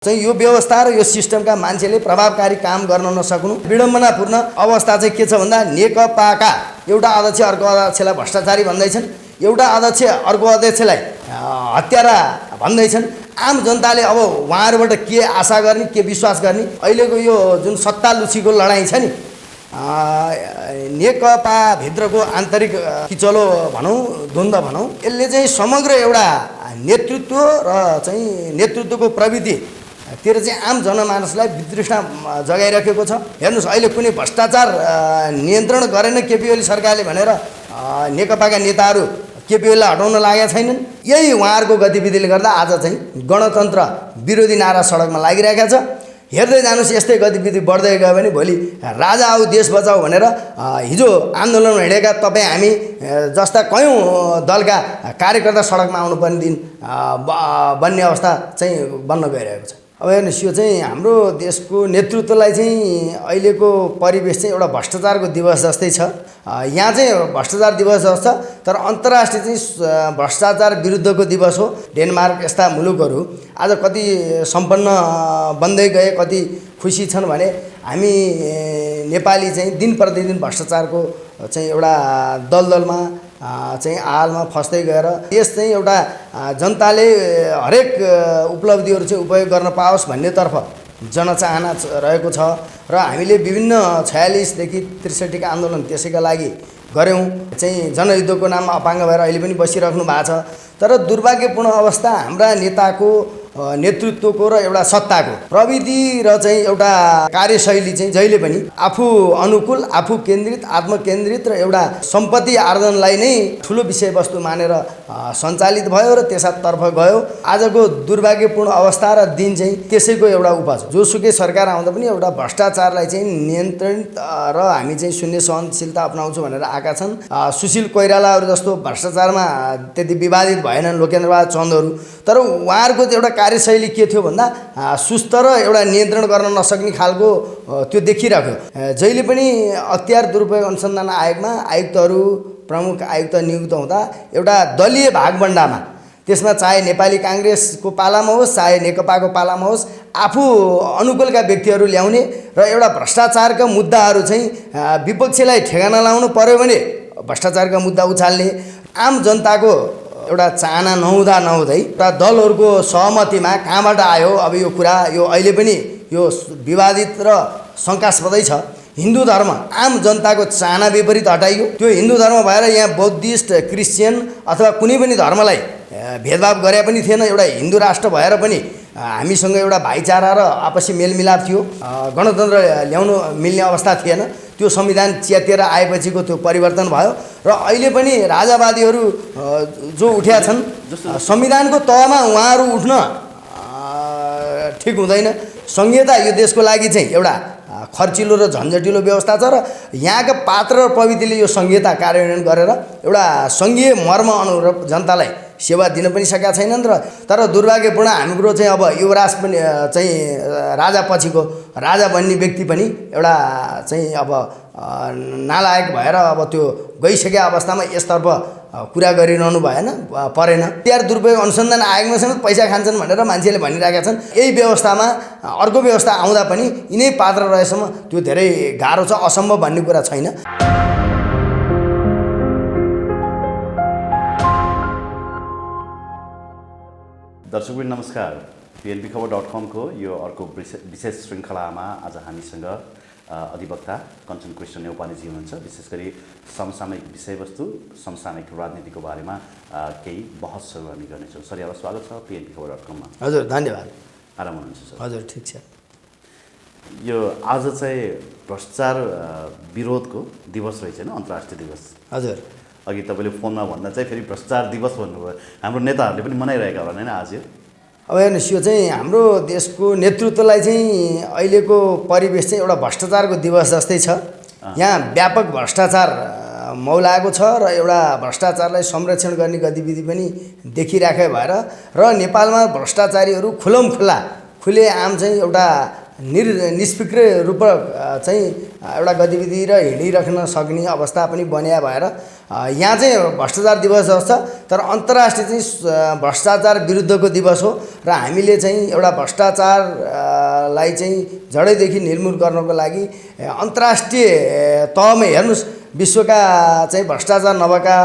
चाहिँ यो व्यवस्था र यो सिस्टमका मान्छेले प्रभावकारी काम गर्न नसक्नु विडम्बनापूर्ण अवस्था चाहिँ के छ भन्दा नेकपाका एउटा अध्यक्ष अर्को अध्यक्षलाई भ्रष्टाचारी भन्दैछन्, एउटा अध्यक्ष अर्को अध्यक्षलाई हत्यारा भन्दैछन्। आम जनताले अब उहाँहरूबाट के आशा गर्ने, के विश्वास गर्ने? अहिलेको यो जुन सत्ता लुचीको लडाईँ छ नि, नेकपा भित्रको आन्तरिक किचलो भनौँ, द्वन्द्व भनौँ, यसले चाहिँ समग्र एउटा नेतृत्व र चाहिँ नेतृत्वको प्रवृत्ति तिर चाहिँ आम जनमानसलाई वितृष्णा जगाइराखेको छ। हेर्नुहोस्, अहिले कुनै भ्रष्टाचार नियन्त्रण गरेन केपी ओली सरकारले भनेर नेकपाका नेताहरू केपी ओलीलाई हटाउन लागेका छैनन्। यही उहाँहरूको गतिविधिले गर्दा आज चाहिँ गणतन्त्र विरोधी नारा सडकमा लागिरहेका छ। हेर्दै जानुहोस्, यस्तै गतिविधि बढ्दै गयो भने भोलि राजा आऊ देश बचाऊ भनेर हिजो आन्दोलनमा हिँडेका तपाईँ हामी जस्ता कयौँ दलका कार्यकर्ता सडकमा आउनुपर्ने दिन बन्ने अवस्था चाहिँ बन्न गइरहेको छ। अब हेर्नुहोस्, यो चाहिँ हाम्रो देशको नेतृत्वलाई चाहिँ अहिलेको परिवेश चाहिँ एउटा भ्रष्टाचारको दिवस जस्तै छ। यहाँ चाहिँ भ्रष्टाचार दिवस जस्तो छ, तर अन्तर्राष्ट्रिय चाहिँ भ्रष्टाचार विरुद्धको दिवस हो। डेनमार्क यस्ता मुलुकहरू आज कति सम्पन्न बन्दै गए, कति खुसी छन् भने हामी नेपाली चाहिँ दिन प्रतिदिन भ्रष्टाचारको चाहिँ एउटा दलदलमा चाहिँ आलमा फस्दै गएर देश चाहिँ एउटा जनताले हरेक उपलब्धिहरू चाहिँ उपयोग गर्न पाओस् भन्नेतर्फ जनचाहना रहेको छ। र हामीले विभिन्न 46 देखि 63 का आन्दोलन त्यसैका लागि गऱ्यौँ। चाहिँ जनयुद्धको नाममा अपाङ्ग भएर अहिले पनि बसिराख्नु भएको छ। तर दुर्भाग्यपूर्ण अवस्था हाम्रा नेताको नेतृत्वको र एउटा सत्ताको प्रविधि र चाहिँ एउटा कार्यशैली चाहिँ जहिले पनि आफू अनुकूल, आफू केन्द्रित, आत्मकेन्द्रित र एउटा सम्पत्ति आर्जनलाई नै ठुलो विषयवस्तु मानेर सञ्चालित भयो र त्यसतर्फ गयो। आजको दुर्भाग्यपूर्ण अवस्था र दिन चाहिँ त्यसैको एउटा उपज हो। जोसुकै सरकार आउँदा पनि एउटा भ्रष्टाचारलाई चाहिँ नियन्त्रित र हामी चाहिँ शून्य सहनशीलता अपनाउँछौँ भनेर आएका छन्। सुशील कोइरालाहरू जस्तो भ्रष्टाचारमा त्यति विवादित भएनन् लोकेन्द्रबहादुर चन्दहरू, तर उहाँहरूको एउटा कार्यशैली के थियो भन्दा सुस्त र एउटा नियन्त्रण गर्न नसक्ने खालको त्यो देखिराख्यो। जहिले पनि अख्तियार दुरुपयोग अनुसन्धान आयोगमा आयुक्तहरू, प्रमुख आयुक्त नियुक्त हुँदा एउटा दलीय भागबण्डामा, त्यसमा चाहे नेपाली काङ्ग्रेसको पालामा होस् चाहे नेकपाको पालामा होस्, आफू अनुकूलका व्यक्तिहरू ल्याउने र एउटा भ्रष्टाचारका मुद्दाहरू चाहिँ विपक्षीलाई ठेगाना लाउनु पर्यो भने भ्रष्टाचारका मुद्दा उछाल्ने, आम जनताको एउटा चाहना नहुँदै एउटा दलहरूको सहमतिमा कहाँबाट आयो अब यो कुरा? यो अहिले पनि यो विवादित र शङ्कास्पदै छ। हिन्दू धर्म आम जनताको चाहना विपरीत हटाइयो। त्यो हिन्दू धर्म भएर यहाँ बौद्धिस्ट, क्रिस्चियन अथवा कुनै पनि धर्मलाई भेदभाव गरे पनि थिएन। एउटा हिन्दू राष्ट्र भएर पनि हामीसँग एउटा भाइचारा र आपसी मेलमिलाप थियो। गणतन्त्र ल्याउनु मिल्ने अवस्था थिएन। त्यो संविधान च्यातिएर आएपछिको त्यो परिवर्तन भयो र अहिले पनि राजावादीहरू जो उठ्या छन्, संविधानको तहमा उहाँहरू उठ्न ठिक हुँदैन। संहिता यो देशको लागि चाहिँ एउटा खर्चिलो र झन्झटिलो व्यवस्था छ र यहाँका पात्र र प्रविधिले यो संहिता कार्यान्वयन गरेर एउटा सङ्घीय मर्म अनुरूप जनतालाई सेवा दिन पनि सकेका छैनन्। र तर दुर्भाग्यपूर्ण हाम्रो चाहिँ अब युवराज पनि चाहिँ राजा पछिको राजा बन्ने व्यक्ति पनि एउटा चाहिँ अब नालायक भएर अब त्यो गइसकेका अवस्थामा यसतर्फ कुरा गरिरहनु परेन। अख्तियार दुरुपयोग अनुसन्धान आयोगमा समेत पैसा खान्छन् भनेर मान्छेले भनिरहेका छन्। यही व्यवस्थामा अर्को व्यवस्था आउँदा पनि यिनै पात्र रहेसम्म त्यो धेरै गाह्रो छ, असम्भव भन्ने कुरा छैन। दर्शकबिन नमस्कार, PNBखबर.com को यो अर्को विशेष श्रृङ्खलामा आज हामीसँग अधिवक्ता कञ्चन कृष्ण नेउपानेजी हुनुहुन्छ। विशेष गरी समसामयिक विषयवस्तु, समसामयिक राजनीतिको बारेमा केही बहसहरू हामी गर्नेछौँ। सर, यहाँलाई स्वागत छ PNBखबर.com मा। हजुर, धन्यवाद। आराम हुनुहुन्छ सर? हजुर, ठिक छ। यो आज चाहिँ भ्रष्टाचार विरोधको दिवस रहेछ होइन, अन्तर्राष्ट्रिय दिवस। हजुर, अघि तपाईँले फोनमा भन्दा चाहिँ फेरि भ्रष्टाचार दिवस भन्नुभयो। हाम्रो नेताहरूले पनि मनाइरहेका होला होइन आज यो? अब हेर्नुहोस्, यो चाहिँ हाम्रो देशको नेतृत्वलाई चाहिँ अहिलेको परिवेश चाहिँ एउटा भ्रष्टाचारको दिवस जस्तै छ। यहाँ व्यापक भ्रष्टाचार मौलाएको छ र एउटा भ्रष्टाचारलाई संरक्षण गर्ने गतिविधि पनि देखिराखे भएर र नेपालमा भ्रष्टाचारीहरू खुलेआम चाहिँ एउटा निष्क्रिय रूपमा चाहिँ एउटा गतिविधि र हिँडिराख्न सक्ने अवस्था पनि बन्या भएर यहाँ चाहिँ भ्रष्टाचार दिवस छ, तर अन्तर्राष्ट्रिय चाहिँ भ्रष्टाचार विरुद्धको दिवस हो र हामीले चाहिँ एउटा भ्रष्टाचारलाई चाहिँ जडैदेखि निर्मूल गर्नको लागि अन्तर्राष्ट्रिय तहमा हेर्नुहोस्, विश्वका चाहिँ भ्रष्टाचार नभएका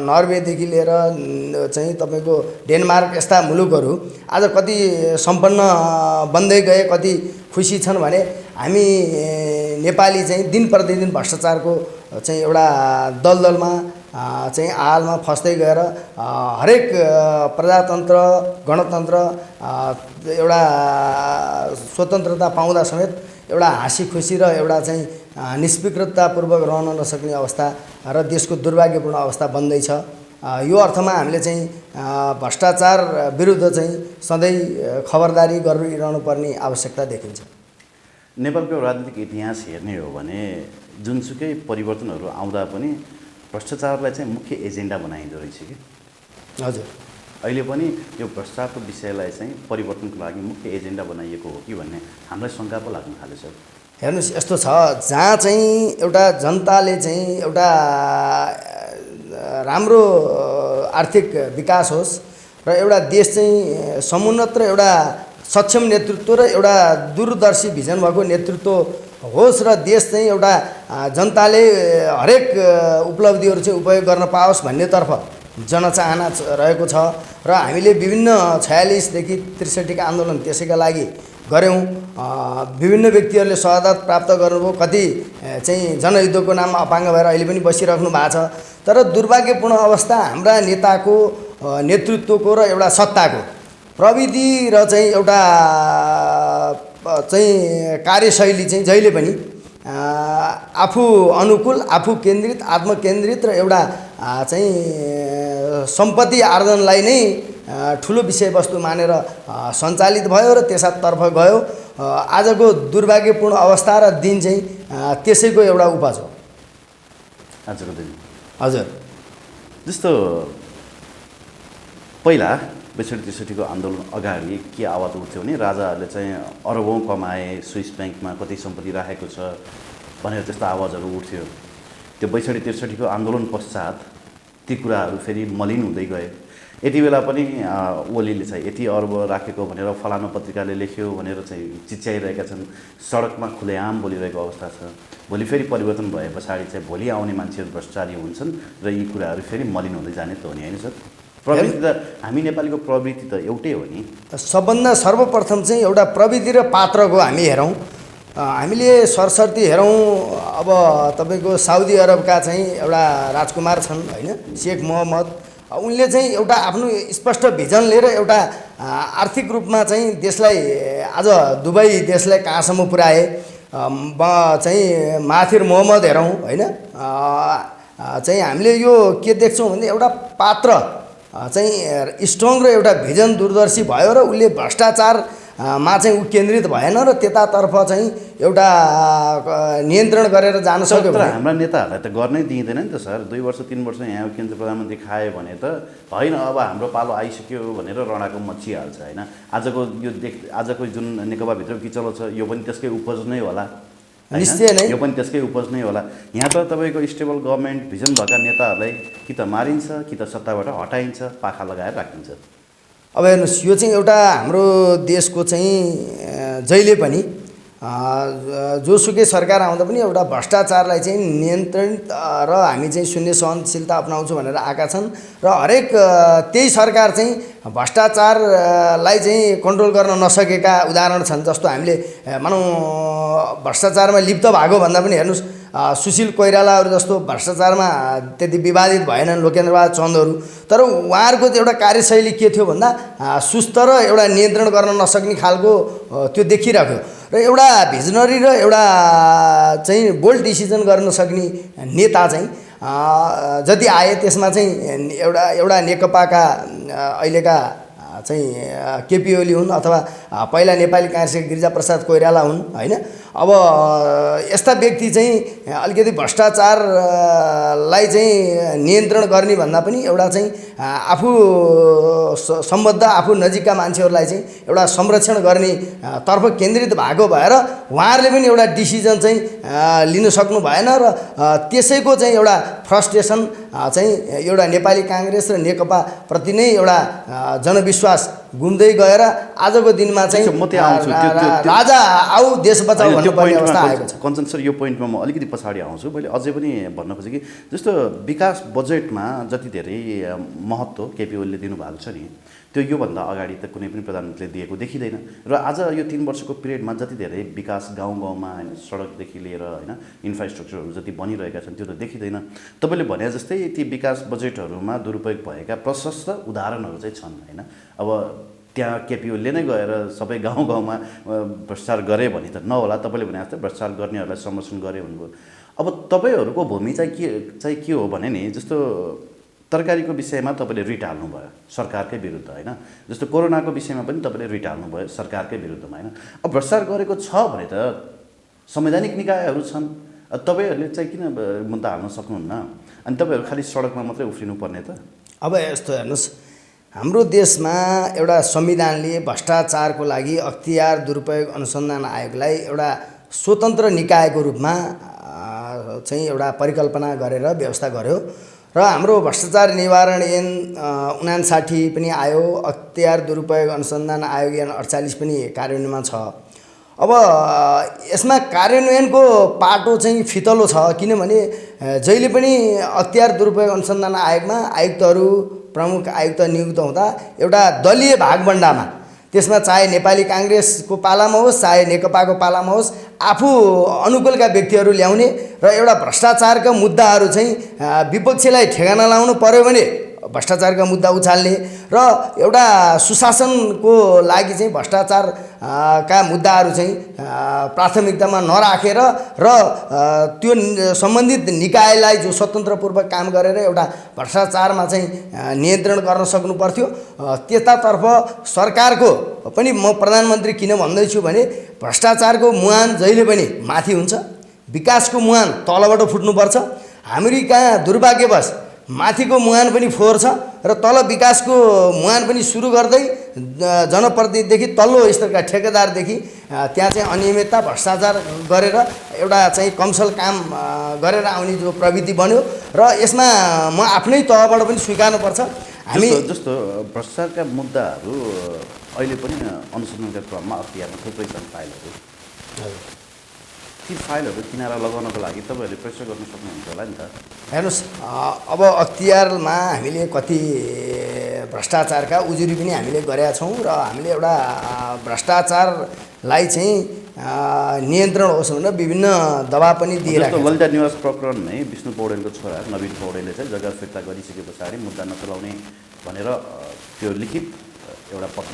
नर्वेदेखि लिएर चाहिँ तपाईँको डेनमार्क यस्ता मुलुकहरू आज कति सम्पन्न बन्दै गए, कति खुसी छन् भने हामी नेपाली चाहिँ दिन प्रतिदिन भ्रष्टाचारको चाहिँ एउटा दलदलमा चाहिँ आलमा फस्दै गएर हरेक प्रजातन्त्र गणतन्त्र एउटा स्वतन्त्रता पाउँदा समेत एउटा हाँसी खुसी र एउटा चाहिँ निष्पीकृततापूर्वक रहन नसक्ने अवस्था र देशको दुर्भाग्यपूर्ण अवस्था बन्दैछ। यो अर्थमा हामीले चाहिँ भ्रष्टाचार विरुद्ध चाहिँ सधैँ खबरदारी गरिरहनु पर्ने आवश्यकता देखिन्छ। नेपालको राजनीतिक इतिहास हेर्ने हो भने जुनसुकै परिवर्तनहरू आउँदा पनि भ्रष्टाचारलाई चाहिँ मुख्य एजेन्डा बनाइँदो रहेछ कि। हजुर, अहिले पनि यो भ्रष्टाचारको विषयलाई चाहिँ परिवर्तनको लागि मुख्य एजेन्डा बनाइएको हो कि भन्ने हामीलाई शङ्का पो लाग्न थालेछ। हेर्नुहोस्, यस्तो छ, जहाँ चाहिँ एउटा जनताले चाहिँ एउटा राम्रो आर्थिक विकास होस् र एउटा देश चाहिँ समुन्नत र एउटा सक्षम नेतृत्व र एउटा दूरदर्शी भिजन भएको नेतृत्व होस् र देश चाहिँ एउटा जनताले हरेक उपलब्धिहरू चाहिँ उपयोग गर्न पाओस् भन्नेतर्फ जनचाहना रहेको छ र हामीले विभिन्न 46 देखि 63 का आन्दोलन त्यसैका लागि गऱ्यौँ। विभिन्न व्यक्तिहरूले शहादत प्राप्त गर्नुभयो, कति चाहिँ जनयुद्धको नाममा अपाङ्ग भएर अहिले पनि बसिराख्नु भएको छ। तर दुर्भाग्यपूर्ण अवस्था हाम्रा नेताको नेतृत्वको र एउटा सत्ताको प्रविधि र चाहिँ एउटा चाहिँ कार्यशैली चाहिँ जहिले पनि आफू अनुकूल, आफू केन्द्रित, आत्मकेन्द्रित र एउटा चाहिँ सम्पत्ति आर्जनलाई नै ठुलो विषयवस्तु मानेर सञ्चालित भयो र त्यसतर्फ गयो। आजको दुर्भाग्यपूर्ण अवस्था र दिन चाहिँ त्यसैको एउटा उपज हो आजको दिन। हजुर, जस्तो पहिला 62-63 को आन्दोलन अगाडि के आवाज उठ्थ्यो भने राजाहरूले चाहिँ अरबौँ कमाए, स्विस ब्याङ्कमा कति सम्पत्ति राखेको छ भनेर त्यस्तो आवाजहरू उठ्थ्यो। त्यो 62-63 को आन्दोलन पश्चात ती कुराहरू फेरि मलिन हुँदै गए। यति बेला पनि ओलीले चाहिँ यति अर्ब राखेको भनेर फलानु पत्रिकाले लेख्यो भनेर चाहिँ चिच्याइरहेका छन्, सडकमा खुलेआम बोलिरहेको अवस्था छ। भोलि फेरि परिवर्तन भए पछाडि चाहिँ भोलि आउने मान्छेहरू भ्रष्टाचारी हुन्छन् र यी कुराहरू फेरि मलिन हुँदै जाने त हो नि, होइन सर? प्रवृत्ति त हामी नेपालीको प्रवृत्ति त एउटै हो नि। सबभन्दा सर्वप्रथम चाहिँ एउटा प्रविधि र पात्रको हामी हेरौँ। हामीले सरसर्ती हेरौँ, अब तपाईँको साउदी अरबका चाहिँ एउटा राजकुमार छन्, होइन, शेख मोहम्मद। उनले चाहिँ एउटा आफ्नो स्पष्ट भिजन लिएर एउटा आर्थिक रूपमा चाहिँ देशलाई आज दुबई देशलाई कहाँसम्म पुर्याए। चाहिँ माथिर मोहम्मद हेरौँ, होइन, चाहिँ हामीले यो के देख्छौँ भने एउटा पात्र चाहिँ स्ट्रङ र एउटा भिजन दूरदर्शी भयो र उसले भ्रष्टाचारमा चाहिँ ऊ केन्द्रित भएन र त्यतातर्फ चाहिँ एउटा नियन्त्रण गरेर जान सक्यो। तर हाम्रा नेताहरूलाई त गर्नै दिँदैन नि त सर। 2 वर्ष 3 वर्ष यहाँ केन्द्रीय प्रधानमन्त्री खायो भने त होइन, अब हाम्रो पालो आइसक्यो भनेर रडाको मचिहाल्छ, होइन। आजको जुन नेकपाभित्र किचलो छ यो पनि त्यसकै उपज नै होला, निश्चय नै यो पनि त्यसकै उपज नै होला। यहाँ त तपाईँको स्टेबल गभर्मेन्ट भिजन भएका नेताहरूलाई कि त मारिन्छ कि त सत्ताबाट हटाइन्छ, पाखा लगाएर राखिन्छ। अब हेर्नुहोस्, यो चाहिँ एउटा हाम्रो देशको चाहिँ जहिले पनि जोसुकै सरकार आउँदा पनि एउटा भ्रष्टाचारलाई चाहिँ नियन्त्रित र हामी चाहिँ शून्य सहनशीलता अपनाउँछौँ भनेर आएका छन् र हरेक त्यही सरकार चाहिँ भ्रष्टाचारलाई चाहिँ कन्ट्रोल गर्न नसकेका उदाहरण छन्। जस्तो हामीले भनौँ भ्रष्टाचारमा लिप्त भएको भन्दा पनि हेर्नुहोस्, सुशील कोइरालाहरू जस्तो भ्रष्टाचारमा त्यति विवादित भएनन्, लोकेन्द्रबहादुर चन्दहरू। तर उहाँहरूको एउटा कार्यशैली के थियो भन्दा सुस्त र एउटा नियन्त्रण गर्न नसक्ने खालको त्यो देखिरहेको र एउटा भिजनरी र एउटा चाहिँ बोल्ड डिसिजन गर्न सक्ने नेता चाहिँ जति आए त्यसमा चाहिँ एउटा नेकपाका अहिलेका चाहिँ केपी ओली हुन् अथवा पहिला नेपाली काङ्ग्रेसका गिरिजाप्रसाद कोइराला हुन्, होइन। अब यस्ता व्यक्ति चाहिँ अलिकति भ्रष्टाचारलाई चाहिँ नियन्त्रण गर्ने भन्दा पनि एउटा चाहिँ आफू सम्बद्ध आफू नजिकका मान्छेहरूलाई चाहिँ एउटा संरक्षण गर्ने तर्फ केन्द्रित भएको भएर उहाँहरूले पनि एउटा डिसिजन चाहिँ लिन सक्नु भएन र त्यसैको चाहिँ एउटा फ्रस्ट्रेसन चाहिँ एउटा नेपाली काङ्ग्रेस र नेकपा प्रति नै एउटा जनविश्वास गुम्दै गएर आजको दिनमा चाहिँ राजा आऊ देश बचाऊ भन्नुपर्ने अवस्था आएको छ। कञ्चन सर, यो पोइन्टमा म अलिकति पछाडि आउँछु। मैले अझै पनि भन्न खोजेँ कि जस्तो विकास बजेटमा जति धेरै महत्त्व केपी ओलीले दिनुभएको छ नि, त्यो योभन्दा अगाडि त कुनै पनि प्रधानमन्त्रीले दिएको देखिँदैन। र आज यो 3 वर्षको पिरियडमा जति धेरै विकास गाउँ गाउँमा होइन, सडकदेखि लिएर होइन इन्फ्रास्ट्रक्चरहरू जति बनिरहेका छन् त्यो त देखिँदैन। तपाईँले भने जस्तै ती विकास बजेटहरूमा दुरुपयोग भएका प्रशस्त उदाहरणहरू चाहिँ छन् होइन। अब त्यहाँ केपी ओलीले नै गएर सबै गाउँ गाउँमा भ्रष्टाचार गरे भने त नहोला, तपाईँले भने जस्तै भ्रष्टाचार गर्नेहरूलाई संरक्षण गरे भन्नुभयो। अब तपाईँहरूको भूमि चाहिँ के हो भने नि, जस्तो तरकारीको विषयमा तपाईँले रिट हाल्नुभयो सरकारकै विरुद्ध होइन, जस्तो कोरोनाको विषयमा पनि तपाईँले रिट हाल्नुभयो सरकारकै विरुद्धमा होइन। अब भ्रष्टाचार गरेको छ भने त संवैधानिक निकायहरू छन्, तपाईँहरूले चाहिँ किन मुद्दा हाल्न सक्नुहुन्न? अनि तपाईँहरू खालि सडकमा मात्रै उफ्रिनु पर्ने त? अब यस्तो हेर्नुहोस्, हाम्रो देशमा एउटा संविधानले भ्रष्टाचारको लागि अख्तियार दुरुपयोग अनुसन्धान आयोगलाई एउटा स्वतन्त्र निकायको रूपमा चाहिँ एउटा परिकल्पना गरेर व्यवस्था गर्यो र हाम्रो भ्रष्टाचार निवारण ऐन 59 पनि आयो, अख्तियार दुरुपयोग अनुसन्धान आयोग ऐन 48 पनि कार्यान्वयनमा छ। अब यसमा कार्यान्वयनको पाटो चाहिँ फितलो छ, किनभने जहिले पनि अख्तियार दुरुपयोग अनुसन्धान आयोगमा आयुक्तहरू प्रमुख आयुक्त नियुक्त हुँदा एउटा दलीय भागबण्डामा, त्यसमा चाहे नेपाली काङ्ग्रेसको पालामा होस् चाहे नेकपाको पालामा होस्, आफू अनुकूलका व्यक्तिहरू ल्याउने र एउटा भ्रष्टाचारका मुद्दाहरू चाहिँ विपक्षीलाई ठेगाना लाउनु पर्यो भने भ्रष्टाचारका मुद्दा उछाल्ने र एउटा सुशासनको लागि चाहिँ भ्रष्टाचार का मुद्दाहरू चाहिँ प्राथमिकतामा नराखेर र त्यो सम्बन्धित निकायलाई जो स्वतन्त्रपूर्वक काम गरेर एउटा भ्रष्टाचारमा चाहिँ नियन्त्रण गर्न सक्नु पर्थ्यो। त्यतातर्फ सरकारको पनि म प्रधानमन्त्री किन भन्दैछु भने भ्रष्टाचारको मुहान जहिले पनि माथि हुन्छ, विकासको मुहान तलबाट फुट्नुपर्छ। हाम्रो कहाँ दुर्भाग्यवश माथिको मुहान पनि फोहोर छ र तल विकासको मुहान पनि सुरु गर्दै जनप्रतिनिधिदेखि तल्लो स्तरका ठेकेदारदेखि त्यहाँ चाहिँ अनियमितता भ्रष्टाचार गरेर एउटा चाहिँ कमसल काम गरेर आउने जो प्रवृत्ति बन्यो र यसमा म आफ्नै तहबाट पनि स्वीकार्नुपर्छ। हामी जस्तो भ्रष्टाचारका मुद्दाहरू अहिले पनि अनुसन्धानका क्रममा अख्तियारमा थुप्रै छन् फाइलहरू। ती फाइलहरू किनारा लगाउनको लागि तपाईँहरूले प्रेसर गर्न सक्नुहुन्छ होला नि त? हेर्नुहोस्, अब अख्तियारमा हामीले कति भ्रष्टाचारका उजुरी पनि हामीले गरेका छौँ र हामीले एउटा भ्रष्टाचारलाई चाहिँ नियन्त्रण होस् भनेर विभिन्न दबाब पनि दिइरहेको छ। ललिता निवास प्रकरणमै विष्णु पौडेलको छोरा नवीन पौडेलले चाहिँ जग्गा फिर्ता गरिसके पछाडि मुद्दा नचलाउने भनेर त्यो लिखित एउटा पत्र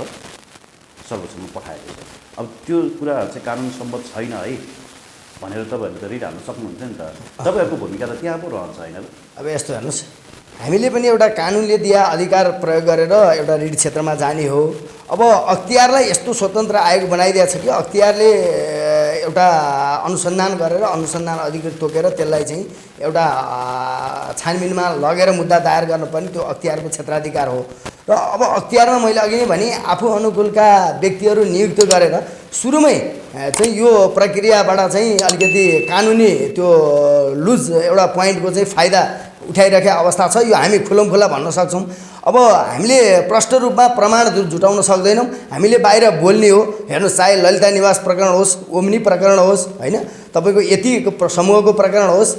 सर्वोच्चमा पठाएको छ। अब त्यो कुराहरू चाहिँ कानुन सम्मत छैन है भनेर तपाईँहरूले त रिट हाल्न सक्नुहुन्छ नि त। तपाईँहरूको भूमिका त त्यहाँ पो रहन्छ होइन? अब यस्तो हेर्नुहोस्, हामीले पनि एउटा कानुनले दिया अधिकार प्रयोग गरेर एउटा रिट क्षेत्रमा जाने हो। अब अख्तियारलाई यस्तो स्वतन्त्र आयोग बनाइदिएको छ कि अख्तियारले एउटा अनुसन्धान गरेर अनुसन्धान अधिकृत तोकेर त्यसलाई चाहिँ एउटा छानबिनमा लगेर मुद्दा दायर गर्नुपर्ने त्यो अख्तियारको क्षेत्राधिकार हो। र अब अख्तियारमा मैले अघि नै भने आफू अनुकूलका व्यक्तिहरू नियुक्त गरेर सुरुमै चाहिँ यो प्रक्रियाबाट चाहिँ अलिकति कानुनी त्यो लुज एउटा पोइन्टको चाहिँ फाइदा उठाइरहेको अवस्था छ। यो हामी खुल्लमखुल्ला भन्न सक्छौँ। अब हामीले प्रष्ट रूपमा प्रमाण जुटाउन सक्दैनौँ, हामीले बाहिर बोल्ने हो। हेर्नुहोस्, चाहे ललिता निवास प्रकरण होस्, ओम्नी प्रकरण होस् होइन, तपाईँको यति समूहको प्रकरण होस्,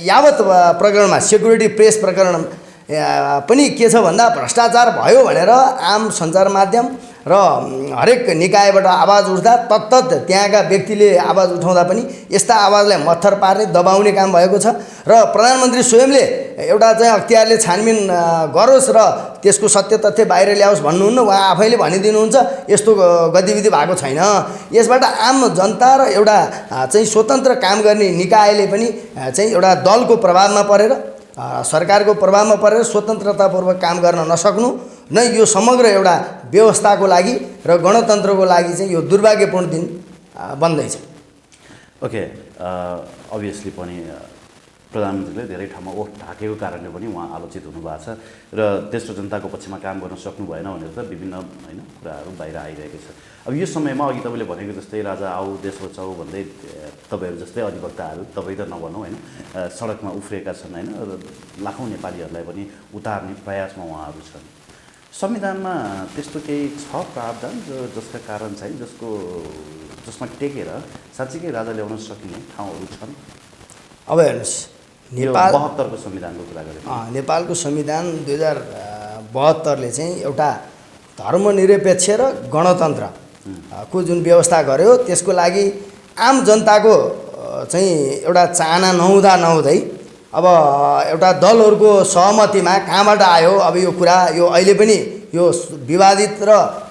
यावत प्रकरणमा सेक्युरिटी प्रेस प्रकरण पनि के छ भन्दा भ्रष्टाचार भयो भनेर आम सञ्चार माध्यम र हरेक निकायबाट आवाज उठ्दा तत्तत त्यहाँका व्यक्तिले आवाज उठाउँदा पनि यस्ता आवाजलाई मत्थर पार्ने दबाउने काम भएको छ। र प्रधानमन्त्री स्वयंले एउटा चाहिँ अख्तियारले छानबिन गरोस् र त्यसको सत्य तथ्य बाहिर ल्याओस् भन्नुहुन्न, उहाँ आफैले भनिदिनुहुन्छ यस्तो गतिविधि भएको छैन। यसबाट आम जनता र एउटा चाहिँ स्वतन्त्र काम गर्ने निकायले पनि चाहिँ एउटा दलको प्रभावमा परेर सरकारको प्रभावमा परेर स्वतन्त्रतापूर्वक काम गर्न नसक्नु नै यो समग्र एउटा व्यवस्थाको लागि र गणतन्त्रको लागि चाहिँ यो दुर्भाग्यपूर्ण दिन बन्दैछ। ओके, अभियसली पनि प्रधानमन्त्रीले धेरै ठाउँमा ओठ ढाकेको कारणले पनि उहाँ आलोचित हुनुभएको छ र देश र जनताको पक्षमा काम गर्न सक्नु भएन भनेर त विभिन्न होइन कुराहरू बाहिर आइरहेको छ। अब यो समयमा अघि तपाईँले भनेको जस्तै राजा आऊ देश बचाऊ भन्दै तपाईँहरू जस्तै अधिवक्ताहरू, तपाईँ त नभनौँ होइन, सडकमा उफ्रिएका छन् होइन, र लाखौँ नेपालीहरूलाई पनि उतार्ने प्रयासमा उहाँहरू छन्। संविधानमा त्यस्तो केही छ प्रावधान जसका कारण चाहिँ जसमा टेकेर साँच्चीकै राजा ल्याउन सकिने ठाउँहरू छन्? अब हेर्नुहोस्, नेपाल 72को संविधानको कुरा गरेँ। नेपालको संविधान 2072ले चाहिँ एउटा धर्मनिरपेक्ष र गणतन्त्र को जुन व्यवस्था गर्यो त्यसको लागि आम जनताको चाहिँ एउटा चाहना नहुँदै अब एउटा दलहरूको सहमतिमा कहाँबाट आयो अब यो कुरा, यो अहिले पनि यो विवादित र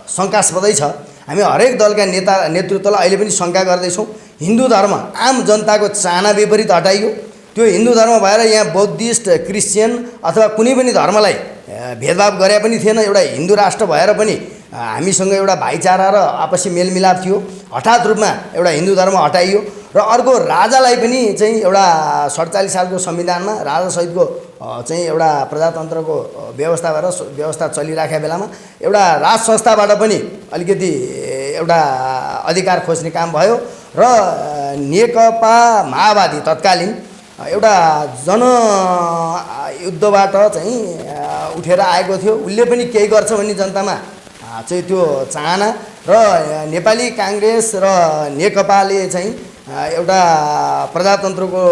शङ्कास्पदै छ। हामी हरेक दलका नेतृत्वलाई अहिले पनि शङ्का गर्दैछौँ। हिन्दू धर्म आम जनताको चाहना विपरीत हटाइयो। त्यो हिन्दू धर्म भएर यहाँ बौद्धिस्ट, क्रिस्चियन अथवा कुनै पनि धर्मलाई भेदभाव गरे पनि थिएन। एउटा हिन्दू राष्ट्र भएर पनि हामीसँग एउटा भाइचारा र आपसी मेलमिलाप थियो। हठात रूपमा एउटा हिन्दू धर्म हटाइयो र अर्को राजालाई पनि चाहिँ एउटा 47 सालको संविधानमा राजासहितको चाहिँ एउटा प्रजातन्त्रको व्यवस्था चलिराखेको बेलामा एउटा राज संस्थाबाट पनि अलिकति एउटा अधिकार खोज्ने काम भयो र नेकपा माओवादी तत्कालीन एउटा जनयुद्धबाट चाहिँ उठेर आएको थियो। उसले पनि केही गर्छ भन्ने जनतामा चाहिँ त्यो चाहना र नेपाली काङ्ग्रेस र नेकपाले चाहिँ एउटा प्रजातन्त्रको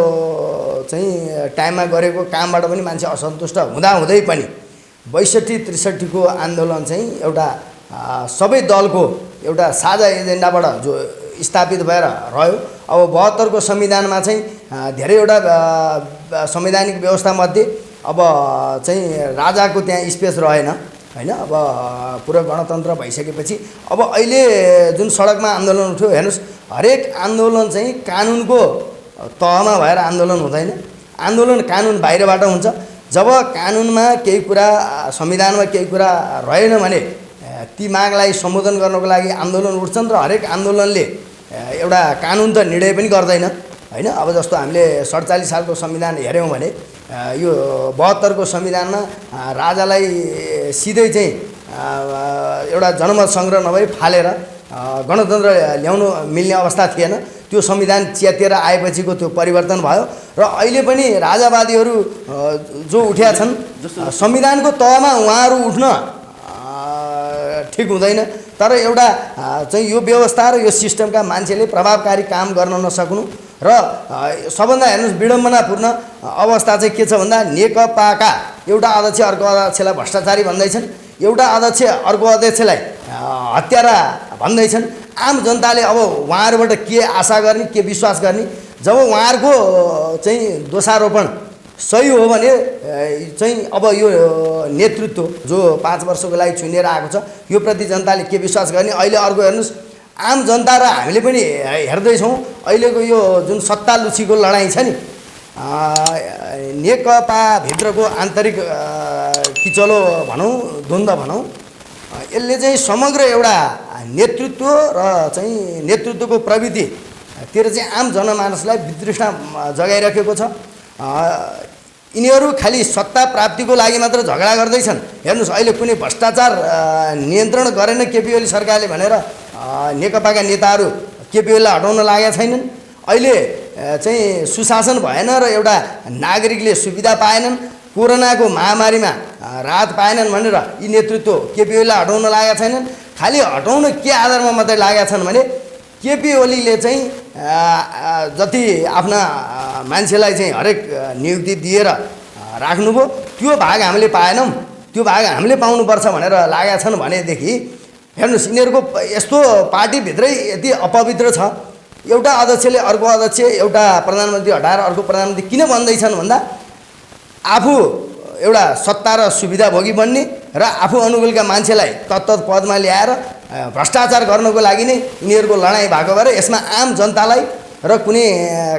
चाहिँ टाइममा गरेको कामबाट पनि मान्छे असन्तुष्ट हुँदै पनि 62-63 को आन्दोलन चाहिँ एउटा सबै दलको एउटा साझा एजेन्डाबाट जो स्थापित भएर रह्यो। अब 72 को संविधानमा चाहिँ धेरैवटा संवैधानिक व्यवस्थामध्ये अब चाहिँ राजाको त्यहाँ स्पेस रहेन होइन। अब पुरा गणतन्त्र भइसकेपछि अब अहिले जुन सडकमा आन्दोलन उठ्यो, हेर्नुहोस्, हरेक आन्दोलन चाहिँ कानुनको तहमा भएर आन्दोलन हुँदैन। आन्दोलन कानुन बाहिरबाट हुन्छ। जब कानुनमा केही कुरा, संविधानमा केही कुरा रहेन भने ती मागलाई सम्बोधन गर्नको लागि आन्दोलन उठ्छन् र हरेक आन्दोलनले एउटा कानुन त निर्णय पनि गर्दैन होइन। अब जस्तो हामीले 47 सालको संविधान हेऱ्यौँ भने यो 72 को संविधानमा राजालाई सिधै चाहिँ एउटा जनमत सङ्ग्रह नभई फालेर गणतन्त्र ल्याउनु मिल्ने अवस्था थिएन। त्यो संविधान च्यातिएर आएपछिको त्यो परिवर्तन भयो र अहिले पनि राजावादीहरू जो उठ्या छन् संविधानको तहमा उहाँहरू उठ्न ठिक हुँदैन। तर एउटा चाहिँ यो व्यवस्था र यो सिस्टमका मान्छेले प्रभावकारी काम गर्न नसक्नु र सबभन्दा हेर्नुहोस् विडम्बनापूर्ण अवस्था चाहिँ के छ भन्दा नेकपाका एउटा अध्यक्ष अर्को अध्यक्षलाई भ्रष्टाचारी भन्दैछन्, एउटा अध्यक्ष अर्को अध्यक्षलाई हत्यारा भन्दैछन्। आम जनताले अब उहाँहरूबाट के आशा गर्ने, के विश्वास गर्ने? जब उहाँहरूको चाहिँ दोषारोपण सही हो भने चाहिँ अब यो नेतृत्व जो 5 वर्षको लागि चुनेर आएको छ यो प्रति जनताले के विश्वास गर्ने? अहिले अर्को हेर्नुहोस्, आम जनता र हामीले पनि हेर्दैछौँ अहिलेको यो जुन सत्ता लुचीको लडाइँ छ नि, नेकपाभित्रको आन्तरिक किचलो भनौँ, द्वन्द्व भनौँ, यसले चाहिँ समग्र एउटा नेतृत्व र चाहिँ नेतृत्वको प्रविधितिर चाहिँ आम जनमानसलाई वितृष्णा जगाइराखेको छ। यिनीहरू खालि सत्ता प्राप्तिको लागि मात्र झगडा गर्दैछन्। हेर्नुहोस्, अहिले कुनै भ्रष्टाचार नियन्त्रण गरेन केपी ओली सरकारले भनेर नेकपाका नेताहरू केपी ओलीलाई हटाउन लागेका छैनन्। अहिले चाहिँ सुशासन भएन र एउटा नागरिकले सुविधा पाएनन्, कोरोनाको महामारीमा राहत पाएनन् भनेर यी नेतृत्व केपी ओलीलाई हटाउन लागेका छैनन्। खालि हटाउन के आधारमा मात्रै लागेका छन् भने केपी ओलीले चाहिँ जति आफ्ना मान्छेलाई चाहिँ हरेक नियुक्ति दिएर राख्नुभयो त्यो भाग हामीले पाएनौँ, त्यो भाग हामीले पाउनुपर्छ भनेर लागेका छन् भनेदेखि हेर्नुहोस्, यिनीहरूको यस्तो पार्टीभित्रै यति अपवित्र छ। एउटा अध्यक्षले अर्को अध्यक्ष, एउटा प्रधानमन्त्री हटाएर अर्को प्रधानमन्त्री किन बन्दैछन् भन्दा आफू एउटा सत्ता र सुविधा भोगी बन्ने र आफू अनुकूलका मान्छेलाई तत्त पदमा ल्याएर भ्रष्टाचार गर्नको लागि नै यिनीहरूको लडाइँ भएको भएर यसमा आम जनतालाई र कुनै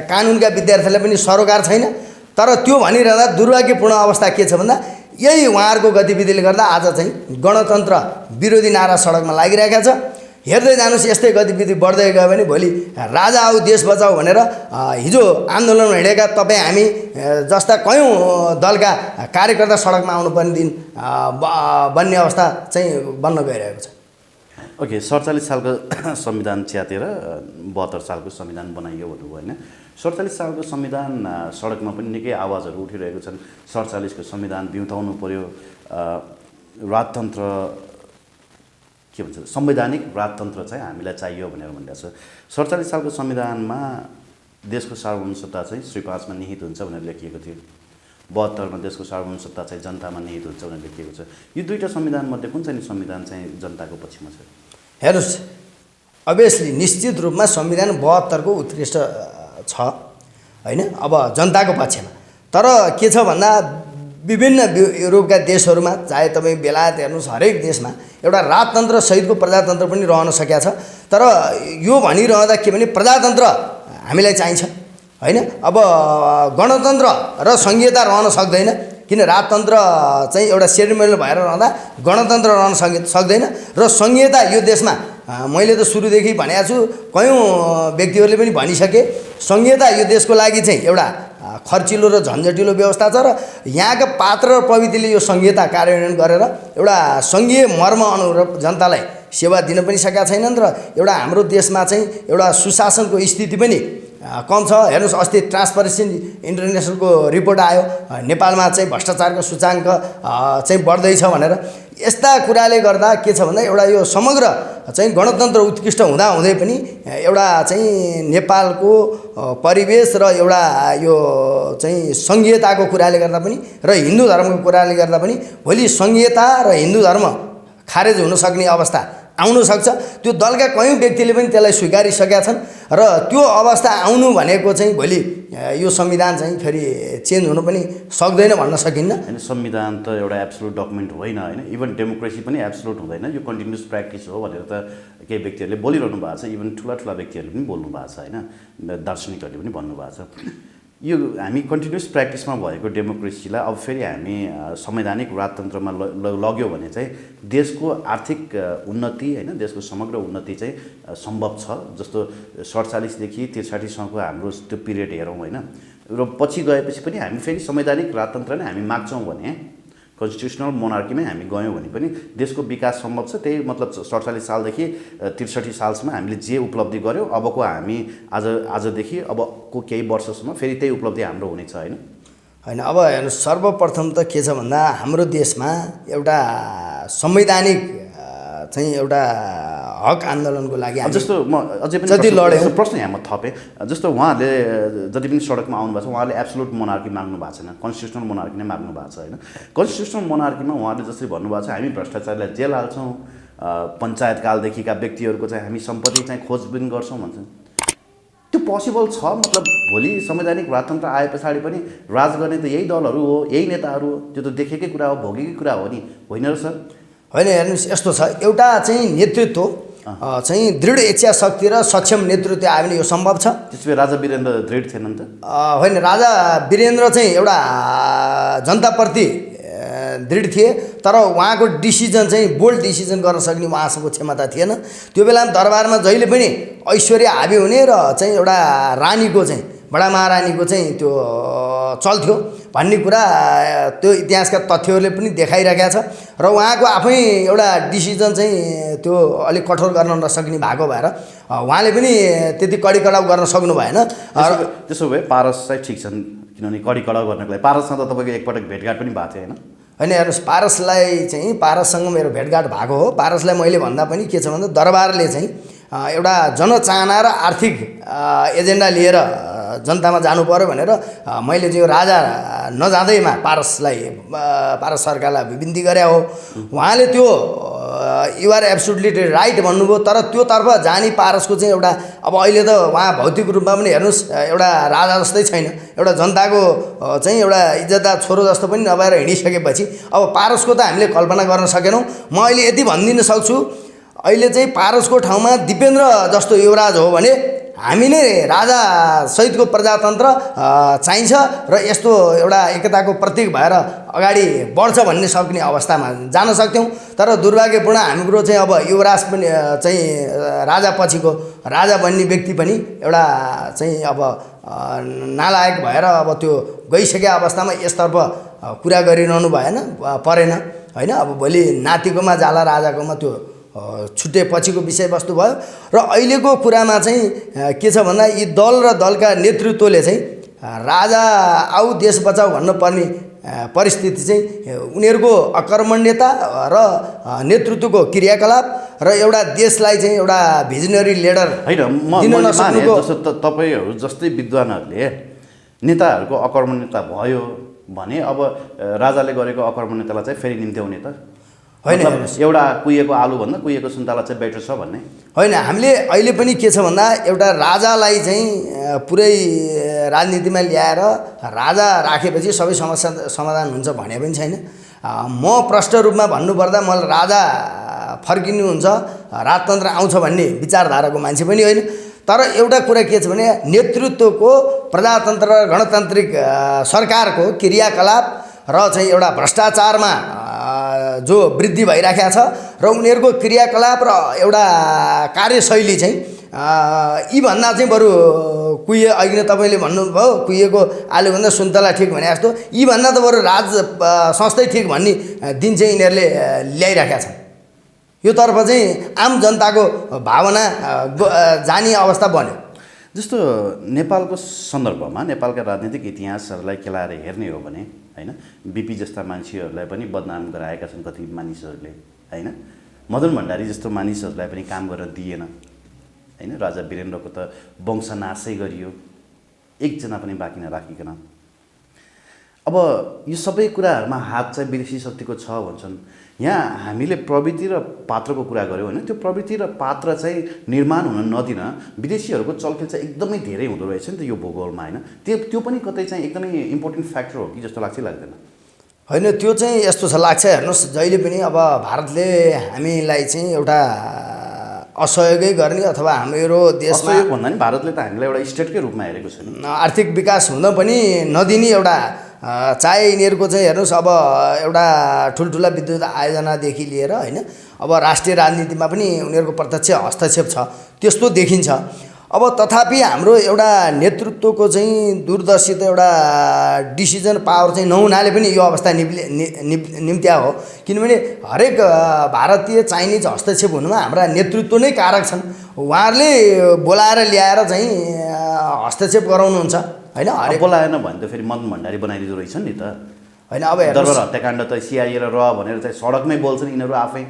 कानुनका विद्यार्थीलाई पनि सरोकार छैन। तर त्यो भनिरहँदा दुर्भाग्यपूर्ण अवस्था के छ भन्दा यही उहाँहरूको गतिविधिले गर्दा आज चाहिँ गणतन्त्र विरोधी नारा सडकमा लागिरहेका छ। हेर्दै जानुहोस् यस्तै गतिविधि बढ्दै गयो भने भोलि राजा आऊ देश बचाऊ भनेर हिजो आन्दोलनमा हिँडेका तपाईँ हामी जस्ता कयौँ दलका कार्यकर्ता सडकमा आउनुपर्ने दिन बन्ने अवस्था चाहिँ बन्न गइरहेको छ। ओके, 47 सालको संविधान च्यातेर 72 सालको संविधान बनाइयो भन्नुभयो होइन। 47 सालको संविधान सडकमा पनि निकै आवाजहरू उठिरहेको छन्। 47 को संविधान बिउताउनु पर्यो, राजतन्त्र के भन्छ संवैधानिक राजतन्त्र चाहिँ हामीलाई चाहियो भनेर भनिरहेको छ। 47 सालको संविधानमा देशको सार्वभौम सत्ता चाहिँ श्री 5 मा निहित हुन्छ भनेर लेखिएको थियो। 72 मा देशको सार्वभौम सत्ता चाहिँ जनतामा निहित हुन्छ भनेर लेखिएको छ। यो दुईटा संविधान मध्ये कुन चाहिँ संविधान चाहिँ जनताको पक्षमा छ? हेर्नुहोस्, अभियसली निश्चित रूपमा संविधान 72 को उत्कृष्ट छ होइन, अब जनताको पक्षमा। तर के छ भन्दा विभिन्न युरोपका देशहरूमा चाहे तपाईँ बेलायत हेर्नुहोस्, हरेक देशमा एउटा राजतन्त्र सहितको प्रजातन्त्र पनि रहन सकेको छ। तर यो भनिरहँदा के भने प्रजातन्त्र हामीलाई चाहिन्छ होइन। अब गणतन्त्र र सङ्घीयता रहन सक्दैन, किन राजतन्त्र चाहिँ एउटा सेरिमोनियल भएर रहँदा गणतन्त्र रहन सक्दैन। र सङ्घीयता यो देशमा मैले त सुरुदेखि भनेको छु, कयौँ व्यक्तिहरूले पनि भनिसके, सङ्घीयता यो देशको लागि चाहिँ एउटा खर्चिलो र झन्झटिलो व्यवस्था छ। र यहाँका पात्र र प्रविधिले यो सङ्घीयता कार्यान्वयन गरेर एउटा सङ्घीय मर्म अनुरूप जनतालाई सेवा दिन पनि सकेका छैनन्। र एउटा हाम्रो देशमा चाहिँ एउटा सुशासनको स्थिति पनि कम छ। हेर्नुहोस्, अस्ति ट्रान्सपरेन्सी इन्टरनेसनलको रिपोर्ट आयो, नेपालमा चाहिँ भ्रष्टाचारको सूचाङ्क चाहिँ बढ्दैछ भनेर। यस्ता कुराले गर्दा के छ भन्दा एउटा यो समग्र चाहिँ गणतन्त्र उत्कृष्ट हुँदाहुँदै पनि एउटा चाहिँ नेपालको परिवेश र एउटा यो चाहिँ सङ्घीयताको कुराले गर्दा पनि र हिन्दू धर्मको कुराले गर्दा पनि भोलि सङ्घीयता र हिन्दू धर्म खारेज हुन सक्ने अवस्था आउन सक्छ। त्यो दलका कयौँ व्यक्तिले पनि त्यसलाई स्वीकारिसकेका छन्। र त्यो अवस्था आउनु भनेको चाहिँ भोलि यो संविधान चाहिँ फेरि चेन्ज हुनु पनि सक्दैन भन्न सकिन्न। होइन, संविधान त एउटा एब्सोल्युट डकुमेन्ट होइन होइन। इभन डेमोक्रेसी पनि एब्सोल्युट हुँदैन, यो कन्टिन्युस प्र्याक्टिस हो भनेर त केही व्यक्तिहरूले बोलिरहनु भएको छ। इभन ठुला व्यक्तिहरूले पनि बोल्नु भएको छ होइन, दार्शनिकहरूले पनि भन्नुभएको छ। यो हामी कन्टिन्युस प्र्याक्टिसमा भएको डेमोक्रेसीलाई अब फेरि हामी संवैधानिक राजतन्त्रमा लग्यो भने चाहिँ देशको आर्थिक उन्नति होइन, देशको समग्र उन्नति चाहिँ सम्भव छ। जस्तो 47 देखि 63 सम्मको हाम्रो त्यो पिरियड हेरौँ होइन, र पछि गएपछि पनि हामी फेरि संवैधानिक राजतन्त्र नै हामी माग्छौँ भने, कन्स्टिट्युसनल मोनार्कीमै हामी गयौँ भने पनि देशको विकास सम्भव छ। त्यही मतलब 47 सालदेखि 63 सालसम्म हामीले जे उपलब्धि गऱ्यौँ, अबको हामी आजदेखि अबको केही वर्षसम्म फेरि त्यही उपलब्धि हाम्रो हुनेछ होइन। होइन, अब हेर्नुहोस्, सर्वप्रथम त के छ भन्दा हाम्रो देशमा एउटा संवैधानिक चाहिँ एउटा हक आन्दोलनको लागि जस्तो म अझै पनि प्रश्न यहाँ म थपेँ। जस्तो उहाँहरूले जति पनि सडकमा आउनु भएको छ, उहाँले एब्सोल्युट मोनार्की माग्नु भएको छैन, कन्स्टिट्युसनल मोनार्की नै माग्नु भएको छ होइन। कन्स्टिट्युसनल मोनार्कीमा उहाँहरूले जसरी भन्नुभएको छ, हामी भ्रष्टाचारलाई जेल हाल्छौँ, पञ्चायतकालदेखिका व्यक्तिहरूको चाहिँ हामी सम्पत्ति चाहिँ खोजबिन गर्छौँ भन्छन्। त्यो पोसिबल छ? मतलब भोलि संवैधानिक राजतन्त्र आए पछाडि पनि राज गर्ने त यही दलहरू हो, यही नेताहरू हो, त्यो त देखेकै कुरा हो, भोगेकै कुरा हो नि, होइन र सर? होइन, हेर्नुहोस्, यस्तो छ, एउटा चाहिँ नेतृत्व चाहिँ दृढ इच्छा शक्ति र सक्षम नेतृत्व आयो भने यो सम्भव छ। त्यसपछि राजा वीरेन्द्र दृढ थिएनन् त? होइन, राजा वीरेन्द्र चाहिँ एउटा जनताप्रति दृढ थिए, तर उहाँको डिसिजन चाहिँ बोल्ड डिसिजन गर्न सक्ने उहाँसँग क्षमता थिएन। त्यो बेलामा दरबारमा जहिले पनि ऐश्वर्य हाबी हुने र चाहिँ एउटा रानीको चाहिँ बडा महारानीको चाहिँ त्यो चल्थ्यो भन्ने कुरा त्यो इतिहासका तथ्यहरूले पनि देखाइरहेका छ। र उहाँको आफै एउटा डिसिजन चाहिँ त्यो अलिक कठोर गर्न नसक्ने भएको भएर उहाँले पनि त्यति कडी कडाउ गर्न सक्नु भएन। त्यसो भए पारस चाहिँ ठिक छन्, किनभने कडी कडाउ गर्नको लागि पारससँग त तपाईँको एकपटक भेटघाट पनि भएको थियो होइन? होइन, हेर्नुहोस्, पारससँग मेरो भेटघाट भएको हो। पारसलाई मैले भन्दा पनि के छ भन्दा दरबारले चाहिँ एउटा जनचाहना र आर्थिक एजेन्डा लिएर जनतामा जानु पर्यो भनेर मैले चाहिँ राजा नजाँदैमा पारस सरकारलाई विनती गरे हो। उहाँले त्यो युआर एब्सोल्युटली राइट भन्नुभयो, तर त्यो तर्फ जाने पारसको चाहिँ एउटा अब अहिले त उहाँ भौतिक रूपमा पनि हेर्नुहोस् एउटा राजा जस्तै छैन, एउटा जनताको चाहिँ एउटा इज्जतदार छोरो जस्तो पनि नभएर हिँडिसकेपछि अब पारसको त हामीले कल्पना गर्न सकेनौँ। म अहिले यति भनिदिन सक्छु, अहिले चाहिँ पारसको ठाउँमा दिपेन्द्र जस्तो युवराज हो भने हामी नै राजा सहितको प्रजातन्त्र चाहिन्छ र यस्तो एउटा एकताको प्रतीक भएर अगाडि बढ्छ भन्ने सक्ने अवस्थामा जान सक्थ्यौँ। तर दुर्भाग्यपूर्ण हाम्रो चाहिँ अब युवराज पनि चाहिँ राजा पछिको राजा बन्ने व्यक्ति पनि एउटा चाहिँ अब नालायक भएर अब त्यो गइसकेको अवस्थामा यसतर्फ कुरा गरिरहनु परेन होइन। अब भोलि नातिकोमा जाला राजाकोमा त्यो छुट्टै पछिको विषयवस्तु भयो। र अहिलेको कुरामा चाहिँ के छ भन्दा यी दल र दलका नेतृत्वले चाहिँ राजा आऊ देश बचाऊ भन्नुपर्ने परिस्थिति चाहिँ उनीहरूको अकर्मण्यता र नेतृत्वको क्रियाकलाप र एउटा देशलाई चाहिँ एउटा भिजनरी लिडर होइन जस्तो तपाईँहरू जस्तै विद्वानहरूले नेताहरूको अकर्मण्यता भयो भने अब राजाले गरेको अकर्मण्यतालाई चाहिँ फेरि निम्त्याउने त होइन। एउटा कुहिएको आलुभन्दा कुहिएको सुन्तला चाहिँ बेटर छ भन्ने होइन। हामीले अहिले पनि के छ भन्दा एउटा राजालाई चाहिँ पुरै राजनीतिमा ल्याएर राजा राखेपछि सबै समस्या समाधान हुन्छ भने पनि छैन। म प्रष्ट रूपमा भन्नुपर्दा मलाई राजा फर्किनुहुन्छ राजतन्त्र आउँछ भन्ने विचारधाराको मान्छे पनि होइन। तर एउटा कुरा के छ भने नेतृत्वको प्रजातन्त्र र गणतान्त्रिक सरकारको क्रियाकलाप र चाहिँ एउटा भ्रष्टाचारमा जो वृद्धि भइराखेको छ र उनीहरूको क्रियाकलाप र एउटा कार्यशैली चाहिँ यीभन्दा चाहिँ बरु अघि नै तपाईँले भन्नुभयो कुहिएको आलुभन्दा सुन्तला ठिक भने जस्तो यीभन्दा त बरु राज संस्थै ठिक भन्ने दिन चाहिँ यिनीहरूले ल्याइराखेका छन्। यो तर्फ चाहिँ आम जनताको भावना जाने अवस्था बन्यो। जस्तो नेपालको सन्दर्भमा नेपालका राजनीतिक इतिहासहरूलाई केलाएर हेर्ने हो भने होइन बिपी जस्ता मान्छेहरूलाई पनि बदनाम गराएका छन् कति मानिसहरूले होइन। मदन भण्डारी जस्तो मानिसहरूलाई पनि काम गर्न दिएन होइन। राजा वीरेन्द्रको त वंशनाशै गरियो, एकजना पनि बाँकी नराखिकन। अब यो सबै कुराहरूमा हात चाहिँ विदेशी शक्तिको छ भन्छन्। यहाँ हामीले प्रवृत्ति र पात्रको कुरा गऱ्यौँ होइन। त्यो प्रवृत्ति र पात्र चाहिँ निर्माण हुन नदिन विदेशीहरूको चलखेल चाहिँ एकदमै धेरै हुँदो रहेछ नि त यो भूगोलमा होइन। त्यो पनि कतै चाहिँ एकदमै इम्पोर्टेन्ट फ्याक्टर हो कि जस्तो लाग्छ लाग्दैन? होइन, त्यो चाहिँ यस्तो छ लाग्छ। हेर्नुहोस्, जहिले पनि अब भारतले हामीलाई चाहिँ एउटा असहयोगै गर्ने अथवा हाम्रो देशमा भन्दा नि भारतले त हामीलाई एउटा स्टेटकै रूपमा हेरेको छ नि। आर्थिक विकास हुन पनि नदिने एउटा चाहे यिनीहरूको चाहिँ हेर्नुहोस् अब एउटा ठुल्ठुला विद्युत आयोजनादेखि लिएर होइन अब राष्ट्रिय राजनीतिमा पनि उनीहरूको प्रत्यक्ष हस्तक्षेप छ, त्यस्तो देखिन्छ। अब तथापि हाम्रो एउटा नेतृत्वको चाहिँ दूरदर्शिता एउटा डिसिजन पावर चाहिँ नहुनाले पनि यो अवस्था निम्त्या हो। किनभने हरेक भारतीय चाइनिज हस्तक्षेप हुनुमा हाम्रा नेतृत्व नै कारक छन्। उहाँहरूले बोलाएर ल्याएर चाहिँ हस्तक्षेप गराउनुहुन्छ होइन। हरेक बोलाएन भने त फेरि मदन भण्डारी बनाइदिँदो रहेछन् नि त होइन। अब दरबार हत्याकाण्ड त सिआइए र भनेर चाहिँ सडकमै बोल्छन् यिनीहरू आफै,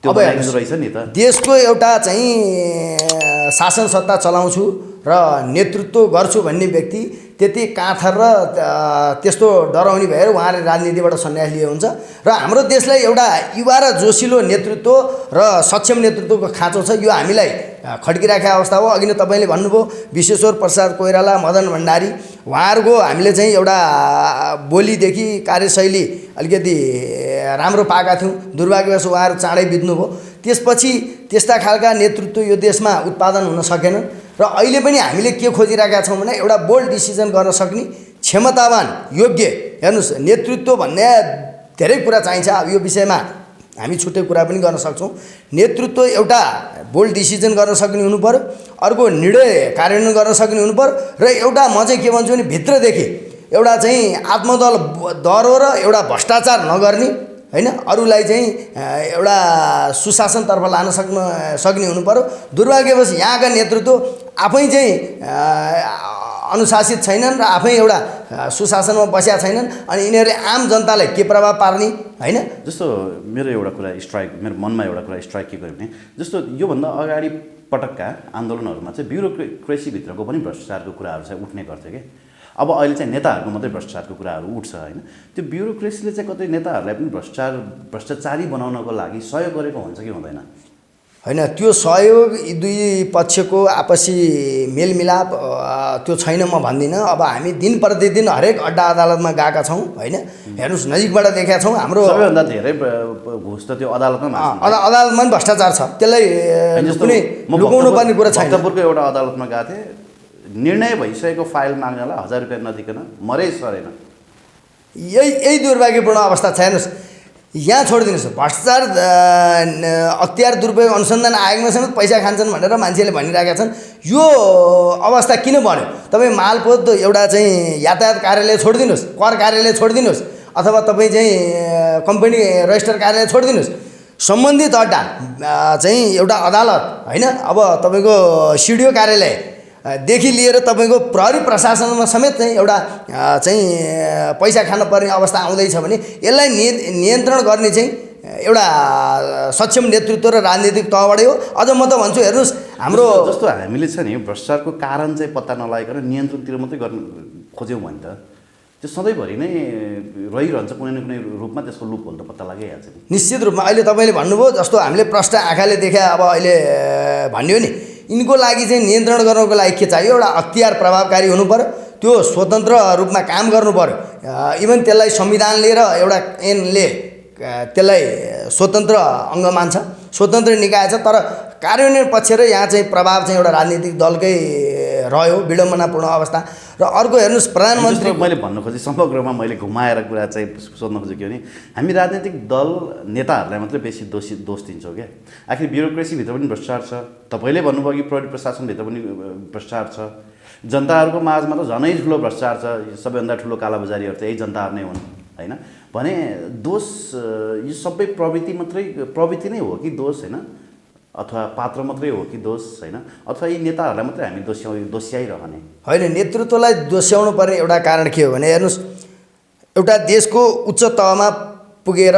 त्यो बनाइदिँदो रहेछ नि त। देशको एउटा चाहिँ शासन सत्ता चलाउँछु र नेतृत्व गर्छु भन्ने व्यक्ति त्यति काँथर र त्यस्तो डराउने भएर उहाँले राजनीतिबाट सन्यास लिए हुन्छ। र हाम्रो देशलाई एउटा युवा र जोसिलो नेतृत्व र सक्षम नेतृत्वको खाँचो छ। यो हामीलाई खड्किराखेको अवस्था हो। अघि नै तपाईँले भन्नुभयो विश्वेश्वर प्रसाद कोइराला, मदन भण्डारी, उहाँहरूको हामीले चाहिँ एउटा बोलीदेखि कार्यशैली अलिकति राम्रो पाएका थियौँ। दुर्भाग्यवश उहाँहरू चाँडै बित्नुभयो। त्यसपछि त्यस्ता खालका नेतृत्व यो देशमा उत्पादन हुन सकेनन्। र अहिले पनि हामीले के खोजिरहेका छौँ भने एउटा बोल्ड डिसिजन गर्न सक्ने क्षमतावान योग्य, हेर्नुहोस् नेतृत्व भन्ने धेरै कुरा चाहिन्छ। अब यो विषयमा हामी छुट्टै कुरा पनि गर्न सक्छौँ। नेतृत्व एउटा बोल्ड डिसिजन गर्न सक्ने हुनुपऱ्यो, अर्को निर्णय कार्यान्वयन गर्न सक्ने हुनुपऱ्यो, र एउटा म चाहिँ के भन्छु भने भित्रदेखि एउटा चाहिँ आत्मदल दह्रो र एउटा भ्रष्टाचार नगर्ने होइन, अरूलाई चाहिँ एउटा सुशासनतर्फ लान सक्ने हुनुपऱ्यो। दुर्भाग्यवश यहाँका नेतृत्व आफै चाहिँ अनुशासित छैनन् र आफै एउटा सुशासनमा बसेका छैनन्। अनि यिनीहरूले आम जनतालाई के प्रभाव पार्ने होइन। जस्तो मेरो एउटा कुरा मेरो मनमा एउटा कुरा स्ट्राइक के गर्यो भने जस्तो योभन्दा अगाडि पटकका आन्दोलनहरूमा चाहिँ ब्युरोक्रेसीभित्रको पनि भ्रष्टाचारको कुराहरू चाहिँ उठ्ने गर्थ्यो कि। अब अहिले चाहिँ नेताहरूको मात्रै भ्रष्टाचारको कुराहरू उठ्छ होइन। त्यो ब्युरोक्रेसीले चाहिँ कतै नेताहरूलाई पनि भ्रष्टाचारी बनाउनको लागि सहयोग गरेको हुन्छ कि हुँदैन? होइन त्यो सहयोग यी दुई पक्षको आपसी मेलमिलाप त्यो छैन म भन्दिनँ। अब हामी दिन प्रतिदिन हरेक अड्डा अदालतमा गएका छौँ होइन, हेर्नुहोस् नजिकबाट देखेका छौँ। हाम्रो सबैभन्दा धेरै घुस त त्यो अदालतमा अदालतमा पनि भ्रष्टाचार छ, त्यसलाई कुनै लुकाउनु पर्ने कुरा छैन। भक्तपुरको एउटा अदालतमा गएको थिएँ, निर्णय भइसकेको फाइल माग्नलाई 1000 रुपियाँ नदिकन मरै सरेन। यही दुर्भाग्यपूर्ण अवस्था छ। हेर्नुहोस् यहाँ छोडिदिनुहोस्, भ्रष्टाचार अख्तियार दुरुपयोग अनुसन्धान आयोगमा समेत पैसा खान्छन् भनेर मान्छेले भनिरहेका छन्। यो अवस्था किन बन्यो? तपाईँ मालपोत एउटा चाहिँ यातायात कार्यालय छोडिदिनुहोस्, कर कार्यालय छोडिदिनुहोस्, अथवा तपाईँ चाहिँ कम्पनी रजिस्टर कार्यालय छोडिदिनुहोस्, सम्बन्धित अड्डा चाहिँ एउटा अदालत होइन, अब तपाईँको सिडिओ कार्यालय देखि लिएर तपाईँको प्रहरी प्रशासनमा समेत चाहिँ एउटा चाहिँ पैसा खानुपर्ने अवस्था आउँदैछ भने यसलाई नियन्त्रण गर्ने चाहिँ एउटा सक्षम नेतृत्व र राजनीतिक तहबाटै हो। अझ म त भन्छु हेर्नुहोस् हाम्रो जस्तो हामीले छ नि भ्रष्टाचारको कारण चाहिँ पत्ता नलागिकन नियन्त्रणतिर मात्रै गर्न खोज्यौँ भने त त्यो सधैँभरि नै रहिरहन्छ, कुनै न कुनै रूपमा त्यसको लुपहोल त पत्ता लगाइहाल्छ नि। निश्चित रूपमा अहिले तपाईँले भन्नुभयो जस्तो हामीले प्रष्ट आँखाले देखे अब अहिले भन्यो नि, यिनको लागि चाहिँ नियन्त्रण गर्नको लागि के चाहियो? एउटा अख्तियार प्रभावकारी हुनु पर्यो, त्यो स्वतन्त्र रूपमा काम गर्नु पर्यो। इभन त्यसलाई संविधानले र एउटा ऐनले त्यसलाई स्वतन्त्र अङ्ग मान्छ, स्वतन्त्र निकाय छ। तर कार्यान्वयन पक्ष र यहाँ चाहिँ प्रभाव चाहिँ एउटा राजनीतिक दलकै रह्यो, विडम्बनापूर्ण अवस्था। र अर्को हेर्नुहोस् प्रधानमन्त्री, मैले भन्नु खोजेँ समग्रमा मैले घुमाएर कुरा चाहिँ सोध्न खोजेँ के भने हामी राजनीतिक दल नेताहरूलाई मात्रै बेसी दोष दिन्छौँ क्या। आखिर ब्युरोक्रेसीभित्र पनि भ्रष्टाचार छ, तपाईँले भन्नुभयो कि प्रहरी प्रशासनभित्र पनि भ्रष्टाचार छ, जनताहरूको माझमा त झनै ठुलो भ्रष्टाचार छ। सबैभन्दा ठुलो कालाबजारीहरू त यही जनताहरू नै हुन् होइन भने दोष यो सबै प्रवृत्ति नै हो कि दोष होइन, अथवा पात्र मात्रै हो कि दोष होइन, अथवा यी नेताहरूलाई मात्रै हामी दोस्याइरहने होइन? नेतृत्वलाई दोस्याउनु पर्ने एउटा कारण के हो भने हेर्नुहोस्, एउटा देशको उच्च तहमा पुगेर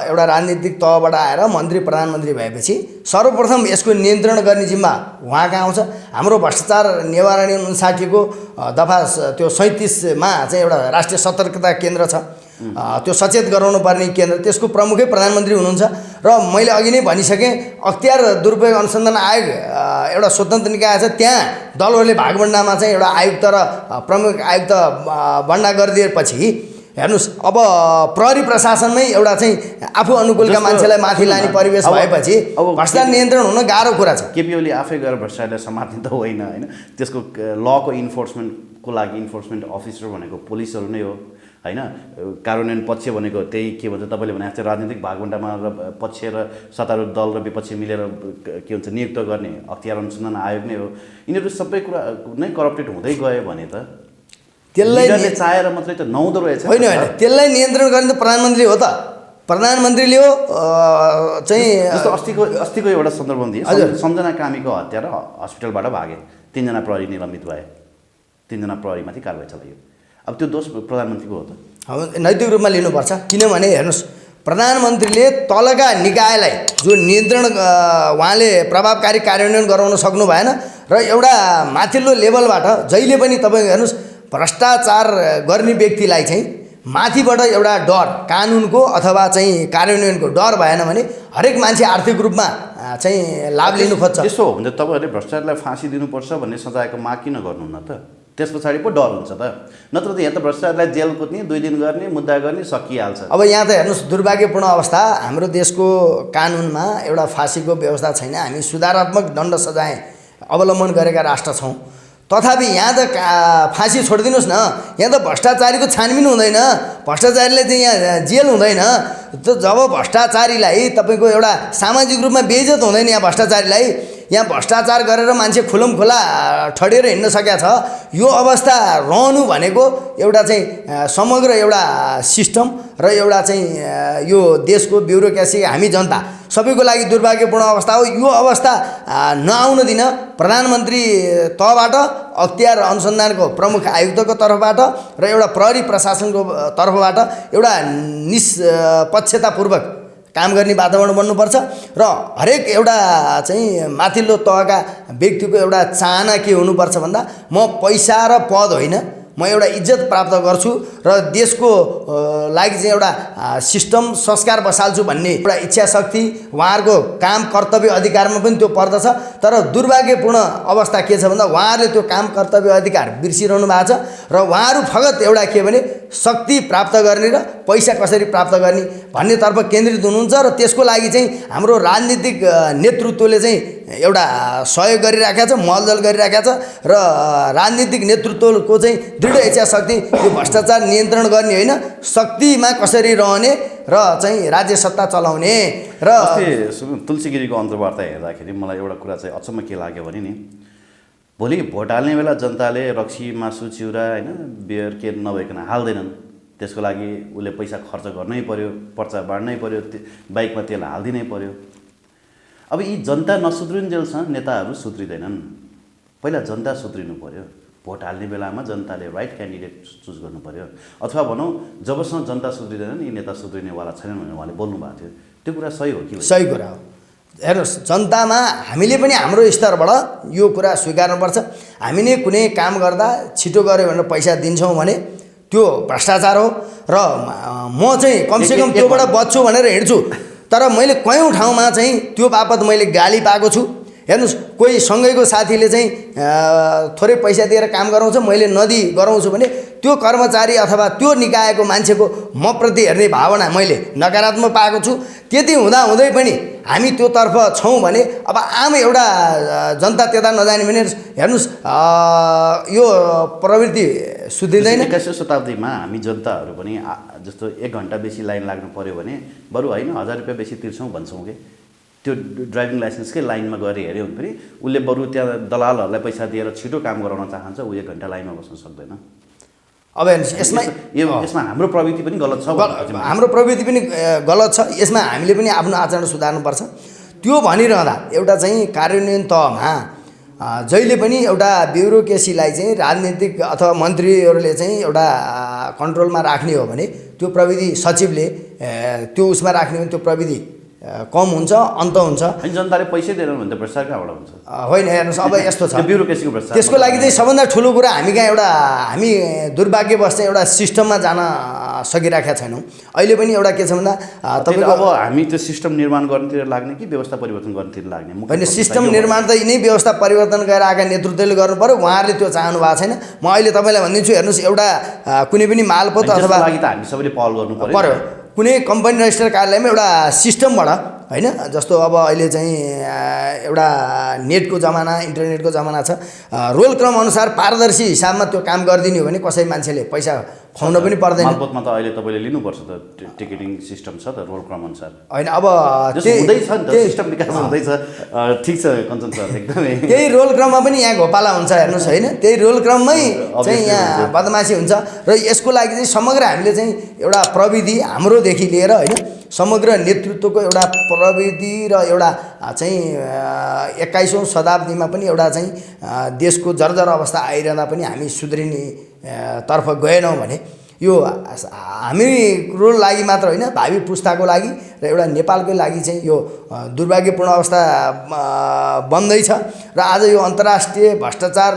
एउटा राजनीतिक तहबाट आएर मन्त्री प्रधानमन्त्री भएपछि सर्वप्रथम यसको नियन्त्रण गर्ने जिम्मा उहाँका आउँछ। हाम्रो भ्रष्टाचार निवारण 59 को दफा त्यो 37मा चाहिँ एउटा राष्ट्रिय सतर्कता केन्द्र छ, त्यो सचेत गराउनु पर्ने केन्द्र, त्यसको प्रमुखै प्रधानमन्त्री हुनुहुन्छ। र मैले अघि नै भनिसकेँ अख्तियार दुरुपयोग अनुसन्धान आयोग एउटा स्वतन्त्र निकाय छ, त्यहाँ दलहरूले भागभण्डामा चाहिँ एउटा आयुक्त र प्रमुख आयुक्त भण्डा गरिदिएपछि हेर्नुहोस् अब प्रहरी प्रशासनमै एउटा चाहिँ आफू अनुकूलका मान्छेलाई माथि लाने परिवेश भएपछि भ्रष्टाचार नियन्त्रण हुन गाह्रो कुरा छ। केपी ओली आफै गएर भ्रष्टाचारलाई समात्ने त होइन होइन, त्यसको लको इन्फोर्समेन्टको लागि इन्फोर्समेन्ट अफिसर भनेको पुलिसहरू नै हो होइन। कार्यान्वयन पक्ष भनेको त्यही के भन्छ तपाईँले भने जस्तै राजनीतिक भागभण्डामा र पक्ष र सत्तारूढ दल र विपक्ष मिलेर के भन्छ नियुक्त गर्ने अख्तियार अनुसन्धान आयोग नै हो। यिनीहरू सबै कुरा नै करप्टेड हुँदै गयो भने त त्यसलाई चाहेर मात्रै त नहुँदो रहेछ। होइन होइन, त्यसलाई नियन्त्रण गर्ने त प्रधानमन्त्री हो त, प्रधानमन्त्रीले हो चाहिँ। जस्तो अस्तिको एउटा सन्दर्भमा दिए सम्झना कामीको हत्या र हस्पिटलबाट भागे, 3 जना प्रहरी निलम्बित भए, 3 जना प्रहरीमाथि कारबाही चलाइयो। अब त्यो दोष प्रधानमन्त्रीको हो त? नैतिक रूपमा लिनुपर्छ, किनभने हेर्नुहोस् प्रधानमन्त्रीले तलका निकायलाई जो नियन्त्रण उहाँले प्रभावकारी कार्यान्वयन गराउन सक्नु भएन र एउटा माथिल्लो लेभलबाट जहिले पनि तपाईँ हेर्नुहोस् भ्रष्टाचार गर्ने व्यक्तिलाई चाहिँ माथिबाट एउटा डर, कानुनको अथवा चाहिँ कार्यान्वयनको डर भएन भने हरेक मान्छे आर्थिक रूपमा चाहिँ लाभ लिनु खोज्छ। त्यसो हो भने तपाईँहरूले भ्रष्टाचारलाई फाँसी दिनुपर्छ भन्ने सजायको माग किन गर्नुहुन्न त? त्यस पछाडि पो डर हुन्छ त, नत्र त यहाँ त भ्रष्टाचारलाई जेल कुद्ने, 2 दिन गर्ने, मुद्दा गर्ने, सकिहाल्छ। अब यहाँ त हेर्नुहोस् दुर्भाग्यपूर्ण अवस्था, हाम्रो देशको कानुनमा एउटा फाँसीको व्यवस्था छैन। हामी सुधारात्मक दण्ड सजाय अवलम्बन गरेका राष्ट्र छौँ, तथापि यहाँ त फाँसी छोडिदिनुहोस् न, यहाँ त भ्रष्टाचारीको छानबिन हुँदैन, भ्रष्टाचारीलाई चाहिँ यहाँ जेल हुँदैन। त जब भ्रष्टाचारीलाई तपाईँको एउटा सामाजिक रूपमा बेइज्जत हुँदैन, यहाँ भ्रष्टाचारीलाई यहाँ भ्रष्टाचार गरेर मान्छे खुलमखुला ठडेर हिँड्न सकेका छ। यो अवस्था रहनु भनेको एउटा चाहिँ समग्र एउटा सिस्टम र एउटा चाहिँ यो देशको ब्युरोक्रेसी हामी जनता सबैको लागि दुर्भाग्यपूर्ण अवस्था हो। यो अवस्था नआउन दिन प्रधानमन्त्री तहबाट, अख्तियार अनुसन्धानको प्रमुख आयुक्तको तर्फबाट र एउटा प्रहरी प्रशासनको तर्फबाट एउटा निष्पक्षतापूर्वक काम गर्ने वातावरण बन्नुपर्छ। र हरेक एउटा चाहिँ माथिल्लो तहका व्यक्तिको एउटा चाहना के हुनुपर्छ भन्दा म पैसा र पद होइन, म एउटा इज्जत प्राप्त गर्छु र देशको लागि चाहिँ एउटा सिस्टम संस्कार बसाल्छु भन्ने एउटा इच्छा शक्ति उहाँहरूको काम कर्तव्य अधिकारमा पनि त्यो पर्दछ। तर दुर्भाग्यपूर्ण अवस्था के छ भन्दा उहाँहरूले त्यो काम कर्तव्य अधिकार बिर्सिरहनु भएको छ र उहाँहरू फगत एउटा के भने शक्ति प्राप्त गर्ने र पैसा कसरी प्राप्त गर्ने भन्नेतर्फ केन्द्रित हुनुहुन्छ र त्यसको लागि चाहिँ हाम्रो राजनीतिक नेतृत्वले चाहिँ एउटा सहयोग गरिराखेको छ, मलजल गरिराखेको छ र राजनीतिक नेतृत्वको चाहिँ दृढ इच्छा शक्ति यो भ्रष्टाचार नियन्त्रण गर्ने होइन, शक्तिमा कसरी रहने र चाहिँ राज्य सत्ता चलाउने। र तुलसी गिरीको अन्तर्वार्ता हेर्दाखेरि मलाई एउटा कुरा चाहिँ अचम्म के लाग्यो भने नि, भोलि भोट हाल्ने बेला जनताले रक्सी मासु चिउरा होइन बियर के नभइकन हाल्दैनन्, त्यसको लागि उसले पैसा खर्च गर्नै पर्यो, पर्चा बाँड्नै पर्यो, बाइकमा तेल हालिदिनै पर्यो। अब यी जनता नसुध्रिन्जेलसम्म नेताहरू सुध्रिँदैनन्। पहिला जनता सुध्रिनु पर्यो, भोट हाल्ने बेलामा जनताले राइट क्यान्डिडेट चुज गर्नु पर्यो, अथवा भनौँ जबसम्म जनता सुध्रिँदैनन् यी नेता सुध्रिनेवाला छैनन् भनेर उहाँले बोल्नु भएको थियो। त्यो कुरा सही हो कि? सही कुरा हो। हेर्नुहोस्, जनतामा हामीले पनि हाम्रो स्तरबाट यो कुरा स्वीकार्नुपर्छ। हामीले कुनै काम गर्दा छिटो गऱ्यो भनेर पैसा दिन्छौँ भने त्यो भ्रष्टाचार हो र म चाहिँ कमसेकम त्योबाट बच्छु भनेर हिँड्छु। तर मैले कयौँ ठाउँमा चाहिँ त्यो बापत मैले गाली पाएको छु। हेर्नुहोस्, कोही सँगैको साथीले चाहिँ थोरै पैसा दिएर काम गराउँछ, मैले नदी गराउँछु भने त्यो कर्मचारी अथवा त्यो निकायको मान्छेको म प्रति हेर्ने भावना मैले नकारात्मक पाएको छु। त्यति हुँदाहुँदै पनि हामी त्योतर्फ छौँ भने अब आम एउटा जनता त्यता नजाने भने हेर्नुहोस् यो प्रवृत्ति सुध्रिँदैन। 21औं शताब्दीमा हामी जनताहरू पनि जस्तो 1 घन्टा बेसी लाइन लाग्नु पर्यो भने बरु होइन 1000 रुपियाँ बेसी तिर्छौँ भन्छौँ कि त्यो ड्राइभिङ लाइसेन्सकै लाइनमा गएर हेऱ्यो भने पनि उसले बरु त्यहाँ दलालहरूलाई पैसा दिएर छिटो काम गराउन चाहन्छ, ऊ 1 घन्टा लाइनमा बस्न सक्दैन। अब हेर्नुहोस्, यसमा हाम्रो प्रवृत्ति पनि गलत छ। हाम्रो प्रवृत्ति पनि गलत छ। यसमा हामीले पनि आफ्नो आचरण सुधार्नुपर्छ। त्यो भनिरहँदा एउटा चाहिँ कार्यान्वयन तहमा जहिले पनि एउटा ब्युरोक्रेसीलाई चाहिँ राजनीतिक अथवा मन्त्रीहरूले चाहिँ एउटा कन्ट्रोलमा राख्ने हो भने त्यो प्रविधि सचिवले त्यो उसमा राख्ने हो भने त्यो प्रविधि कम हुन्छ, अन्त हुन्छ। अनि जनताले पैसै दिएनन् भने त भ्रष्टाचार कहाँबाट हुन्छ? होइन, हेर्नुहोस् अब यस्तो छ, ब्युरोक्रेसीको भ्रष्टाचार। त्यसको लागि चाहिँ सबभन्दा ठुलो कुरा हामी कहाँ एउटा हामी दुर्भाग्यवश चाहिँ एउटा सिस्टममा जान सकिरहेका छैनौँ। अहिले पनि एउटा के छ भन्दा तपाईँको अब हामी त्यो सिस्टम निर्माण गर्नेतिर लाग्ने कि व्यवस्था परिवर्तन गर्नेतिर लाग्ने? होइन, सिस्टम निर्माण त यिनै व्यवस्था परिवर्तन गरेर आएका नेतृत्वले गर्नु पर्यो। उहाँहरूले त्यो चाहनु भएको छैन। म अहिले तपाईँलाई भनिदिन्छु, हेर्नुहोस्, एउटा कुनै पनि मालपोत अथवा लागि त हामी सबैले पहल गर्नु पर्यो। कुनै कम्पनी रजिस्टर कार्यालयमा एउटा सिस्टमबाट होइन, जस्तो अब अहिले चाहिँ एउटा नेटको जमाना, इन्टरनेटको जमाना छ, रोल क्रम अनुसार पारदर्शी हिसाबमा त्यो काम गरिदिने हो भने कसै मान्छेले पैसा खुवाउन पनि पर्दैन। मालपोतमा त अहिले तपाईँले लिनुपर्छ त, टिकटिङ सिस्टम छ त रोल क्रम अनुसार। होइन, अब हुँदैछ नि त, सिस्टम विकास हुँदैछ। ठिक छ कञ्चन सर, एकदमै त्यही रोल क्रममा पनि यहाँ घोपाला हुन्छ। हेर्नुहोस्, होइन, त्यही रोल क्रममै चाहिँ यहाँ बदमासी हुन्छ र यसको लागि चाहिँ समग्र हामीले चाहिँ एउटा प्रविधि हाम्रोदेखि लिएर होइन समग्र नेतृत्वको एउटा प्रविधि र एउटा चाहिँ 21औं शताब्दीमा पनि एउटा चाहिँ देशको जर्जर अवस्था आइरहँदा पनि हामी सुध्रिने तर्फ गएनौँ भने यो हामीको लागि मात्र होइन, भावी पुस्ताको लागि र एउटा नेपालकै लागि चाहिँ यो दुर्भाग्यपूर्ण अवस्था बन्दैछ। र आज यो अन्तर्राष्ट्रिय भ्रष्टाचार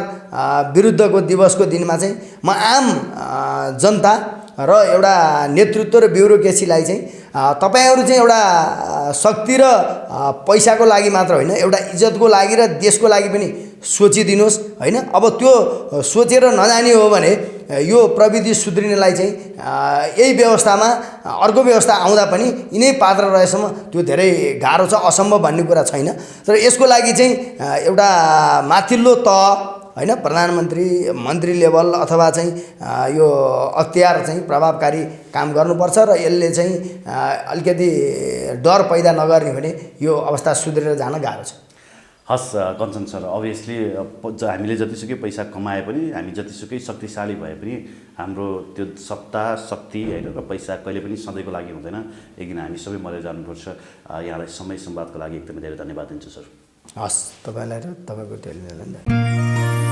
विरुद्धको दिवसको दिनमा चाहिँ म आम जनता र एउटा नेतृत्व र ब्युरोक्रेसीलाई चाहिँ तपाईहरू चाहिँ एउटा शक्ति र पैसाको लागि मात्र होइन, एउटा इज्जतको लागि र देशको लागि पनि सोचिदिनुहोस् होइन। अब त्यो सोचेर नजाने हो भने यो प्रविधि सुध्रिनेलाई चाहिँ यही व्यवस्थामा अर्को व्यवस्था आउँदा पनि यिनै पात्र रहेसम्म त्यो धेरै गाह्रो छ, असम्भव भन्ने कुरा छैन। तर यसको लागि चाहिँ एउटा माथिल्लो तह होइन, प्रधानमन्त्री मन्त्री लेभल अथवा चाहिँ यो अख्तियार चाहिँ प्रभावकारी काम गर्नुपर्छ र यसले चाहिँ अलिकति डर पैदा नगर्ने भने यो अवस्था सुध्रेर जान गाह्रो छ। हस् कञ्चन सर, अभियसली हामीले जतिसुकै पैसा कमाए पनि, हामी जतिसुकै शक्तिशाली भए पनि हाम्रो त्यो सत्ता शक्ति होइन र पैसा कहिले पनि सधैँको लागि हुँदैन। एक दिन हामी सबै मरेर जानुपर्छ। यहाँलाई समय संवादको लागि एकदमै धेरै धन्यवाद दिन्छु सर। हस्, तपाईँलाई र तपाईँको टेलिभिजनलाई।